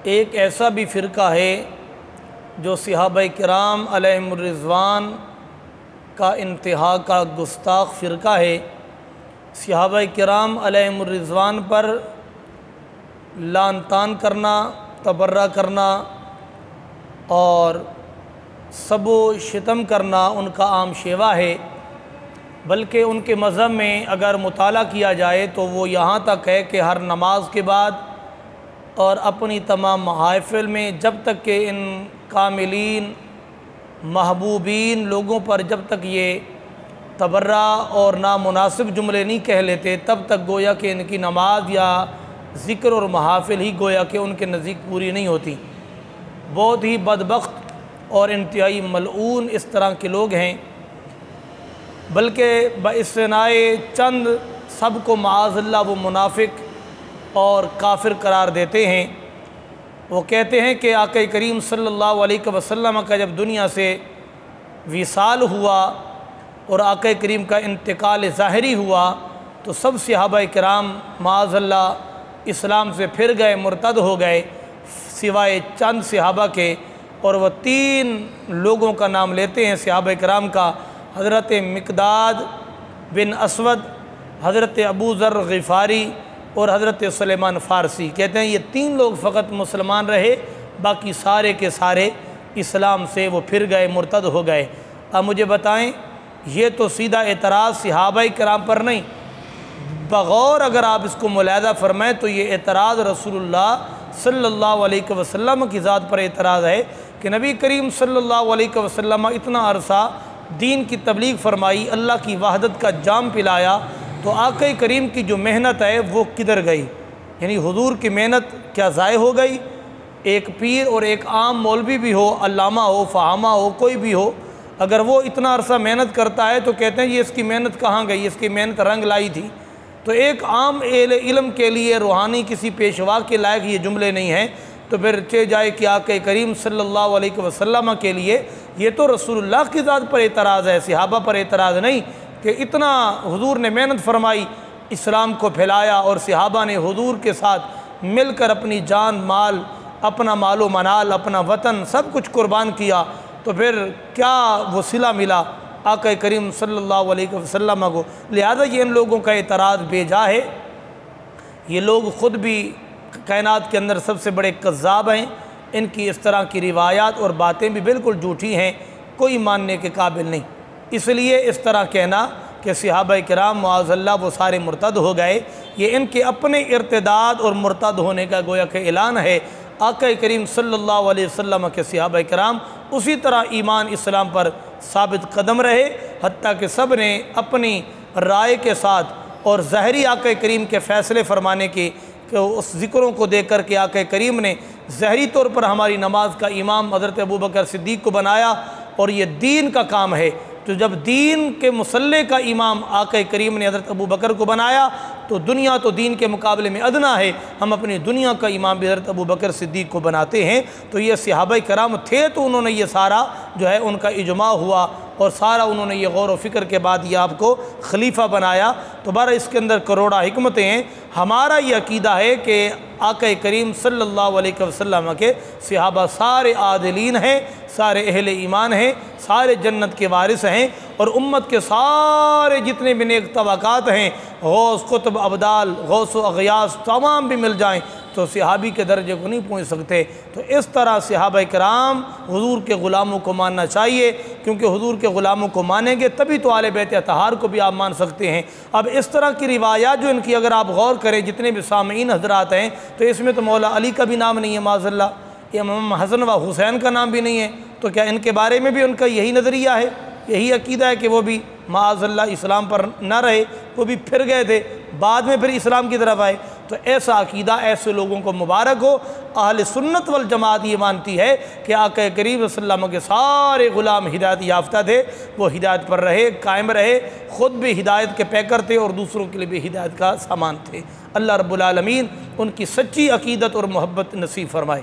ایک ایسا بھی فرقہ ہے جو صحابہ کرام علیہم الرضوان کا انتہا کا گستاخ فرقہ ہے۔ صحابہ کرام علیہم الرضوان پر لعن طعن کرنا، تبرہ کرنا اور سب و شتم کرنا ان کا عام شیوہ ہے، بلکہ ان کے مذہب میں اگر مطالعہ کیا جائے تو وہ یہاں تک ہے کہ ہر نماز کے بعد اور اپنی تمام محافل میں جب تک کہ ان کاملین محبوبین لوگوں پر جب تک یہ تبرہ اور نامناسب جملے نہیں کہہ لیتے تب تک گویا کہ ان کی نماز یا ذکر اور محافل ہی گویا کہ ان کے نزدیک پوری نہیں ہوتی۔ بہت ہی بدبخت اور انتہائی ملعون اس طرح کے لوگ ہیں، بلکہ باستثنائے چند سب کو معاذ اللہ وہ منافق اور کافر قرار دیتے ہیں۔ وہ کہتے ہیں کہ آقا کریم صلی اللہ علیہ وسلم کا جب دنیا سے وصال ہوا اور آقا کریم کا انتقال ظاہری ہوا تو سب صحابہ کرام معاذ اللہ اسلام سے پھر گئے، مرتد ہو گئے، سوائے چند صحابہ کے، اور وہ 3 لوگوں کا نام لیتے ہیں صحابہ کرام کا، حضرت مقداد بن اسود، حضرت ابو ذر غفاری اور حضرت سلیمان فارسی۔ کہتے ہیں یہ 3 لوگ فقط مسلمان رہے، باقی سارے کے سارے اسلام سے وہ پھر گئے، مرتد ہو گئے۔ اب مجھے بتائیں، یہ تو سیدھا اعتراض صحابہ کرام پر نہیں، بغور اگر آپ اس کو ملاحظہ فرمائیں تو یہ اعتراض رسول اللہ صلی اللہ علیہ وسلم کی ذات پر اعتراض ہے کہ نبی کریم صلی اللہ علیہ وسلم اتنا عرصہ دین کی تبلیغ فرمائی، اللہ کی وحدت کا جام پلایا، تو آقا کریم کی جو محنت ہے وہ کدھر گئی؟ یعنی حضور کی محنت کیا ضائع ہو گئی؟ ایک پیر اور ایک عام مولوی بھی ہو، علامہ ہو، فہامہ ہو، کوئی بھی ہو، اگر وہ اتنا عرصہ محنت کرتا ہے تو کہتے ہیں یہ اس کی محنت کہاں گئی؟ اس کی محنت رنگ لائی تھی۔ تو ایک عام علم کے لیے، روحانی کسی پیشوا کے لائق یہ جملے نہیں ہیں، تو پھر چہ جائے کہ آقا کریم صلی اللہ علیہ وسلم کے لیے یہ تو رسول اللہ کی ذات پر اعتراض ہے، صحابہ پر اعتراض نہیں کہ اتنا حضور نے محنت فرمائی، اسلام کو پھیلایا، اور صحابہ نے حضور کے ساتھ مل کر اپنی جان، مال، اپنا مال و منال، اپنا وطن سب کچھ قربان کیا، تو پھر کیا وسیلہ ملا آقا کریم صلی اللہ علیہ وسلم کو؟ لہذا یہ ان لوگوں کا اعتراض بے جا ہے۔ یہ لوگ خود بھی کائنات کے اندر سب سے بڑے کذاب ہیں، ان کی اس طرح کی روایات اور باتیں بھی بالکل جھوٹی ہیں، کوئی ماننے کے قابل نہیں۔ اس لیے اس طرح کہنا کہ صحابہ کرام معاذ اللہ وہ سارے مرتد ہو گئے، یہ ان کے اپنے ارتداد اور مرتد ہونے کا گویا کہ اعلان ہے۔ آقا کریم صلی اللہ علیہ وسلم کے صحابہ کرام اسی طرح ایمان اسلام پر ثابت قدم رہے، حتیٰ کہ سب نے اپنی رائے کے ساتھ اور ظاہری آقا کریم کے فیصلے فرمانے کی کہ اس ذکروں کو دیکھ کر کے آقا کریم نے ظاہری طور پر ہماری نماز کا امام حضرت ابوبکر صدیق کو بنایا، اور یہ دین کا کام ہے، تو جب دین کے مصلح کا امام آقا کریم نے حضرت ابوبکر کو بنایا تو دنیا تو دین کے مقابلے میں ادنا ہے، ہم اپنی دنیا کا امام بھی حضرت ابوبکر صدیق کو بناتے ہیں۔ تو یہ صحابہ کرام تھے تو انہوں نے یہ سارا جو ہے ان کا اجماع ہوا، اور سارا انہوں نے یہ غور و فکر کے بعد یہ آپ کو خلیفہ بنایا۔ تو بارہ اس کے اندر کروڑا حکمتیں ہیں۔ ہمارا یہ عقیدہ ہے کہ آقا کریم صلی اللہ علیہ وسلم کے صحابہ سارے عادلین ہیں، سارے اہل ایمان ہیں، سارے جنت کے وارث ہیں، اور امت کے سارے جتنے بھی نیک طبقات ہیں، غوث، قطب، ابدال، غوث و اغیاث تمام بھی مل جائیں تو صحابی کے درجے کو نہیں پہنچ سکتے۔ تو اس طرح صحابہ کرام حضور کے غلاموں کو ماننا چاہیے، کیونکہ حضور کے غلاموں کو مانیں گے تبھی تو آل بیت اطہار کو بھی آپ مان سکتے ہیں۔ اب اس طرح کی روایات جو ان کی اگر آپ غور کریں، جتنے بھی سامعین حضرات ہیں، تو اس میں تو مولا علی کا بھی نام نہیں ہے معاذ اللہ، یہ امام حسن و حسین کا نام بھی نہیں ہے، تو کیا ان کے بارے میں بھی ان کا یہی نظریہ ہے، یہی عقیدہ ہے کہ وہ بھی معاذ اللہ اسلام پر نہ رہے، وہ بھی پھر گئے تھے، بعد میں پھر اسلام کی طرف آئے؟ تو ایسا عقیدہ ایسے لوگوں کو مبارک ہو۔ اہل سنت والجماعت یہ مانتی ہے کہ آقا کریم صلی اللہ علیہ وسلم کے سارے غلام ہدایت یافتہ تھے، وہ ہدایت پر رہے، قائم رہے، خود بھی ہدایت کے پیکر تھے اور دوسروں کے لیے بھی ہدایت کا سامان تھے۔ اللہ رب العالمین ان کی سچی عقیدت اور محبت نصیب فرمائے۔